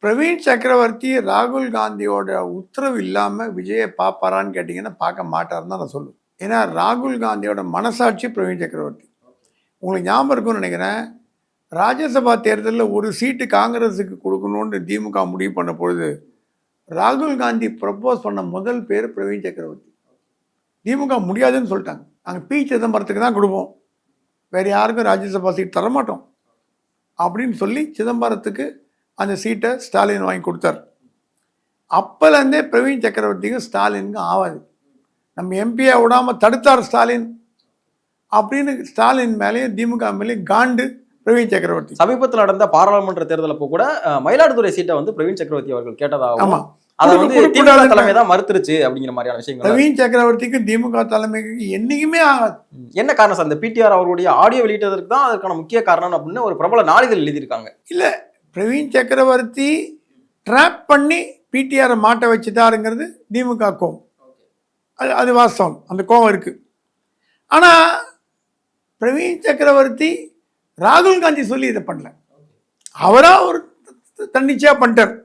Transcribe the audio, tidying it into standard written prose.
பிரவீன் சக்கரவர்த்தி ராகுல் காந்தியோட உத்தரவு இல்லாமல் விஜயை பார்ப்பாரான்னு கேட்டிங்கன்னா பார்க்க மாட்டாருன்னு தான் நான் சொல்லுவேன். ஏன்னா ராகுல் காந்தியோட மனசாட்சி பிரவீன் சக்கரவர்த்தி. உங்களுக்கு ஞாபகம் இருக்கும்னு நினைக்கிறேன், ராஜ்யசபா தேர்தலில் ஒரு சீட்டு காங்கிரஸுக்கு கொடுக்கணும்னு திமுக முடிவு பண்ண பொழுது ராகுல் காந்தி ப்ரப்போஸ் பண்ண முதல் பேர் பிரவீன் சக்கரவர்த்தி. திமுக முடியாதுன்னு சொல்லிட்டாங்க, நாங்கள் பி சிதம்பரத்துக்கு தான் கொடுப்போம், வேறு யாருக்கும் ராஜ்யசபா சீட் தரமாட்டோம் அப்படின்னு சொல்லி சிதம்பரத்துக்கு அந்த சீட்டை ஸ்டாலின் வாங்கி கொடுத்தார். அப்போலேருந்தே பிரவீன் சக்கரவர்த்திக்கும் ஸ்டாலினுக்கும் ஆகாது. நம்ம எம்பியை விடாமல் தடுத்தார் ஸ்டாலின் அப்படின்னு ஸ்டாலின் மேலேயும் திமுக மேலேயும் காண்டு பிரவீன் சக்கரவர்த்தி. சமீபத்தில் நடந்த பாராளுமன்ற தேர்தல் அப்போ கூட மயிலாடுதுறை சீட்டை வந்து பிரவீன் சக்கரவர்த்தி அவர்கள் கேட்டதாகவும், ஆமாம், அதை வந்து திமுக தலைமை தான் மறுத்துருச்சு அப்படிங்கிற மாதிரியான விஷயங்கள். பிரவீன் சக்கரவர்த்திக்கு திமுக தலைமைக்கு என்னைக்குமே ஆகாது. என்ன காரணம் சார்? இந்த பிடிஆர் அவர்களுடைய ஆடியோ வெளியிட்டதற்கு தான் அதற்கான முக்கிய காரணம் அப்படின்னு ஒரு பிரபல நாளிதழ் எழுதியிருக்காங்க. இல்லை, பிரவீன் சக்கரவர்த்தி ட்ராப் பண்ணி பிடிஆரை மாட்ட வச்சுட்டாருங்கிறது திமுக கோவம். அது வாஸ்தவம், அந்த கோவம் இருக்குது. ஆனால் பிரவீன் சக்கரவர்த்தி ராகுல் காந்தி சொல்லி இதை பண்ணல, அவராக ஒரு தன்னிச்சையாக பண்ணிட்டார்.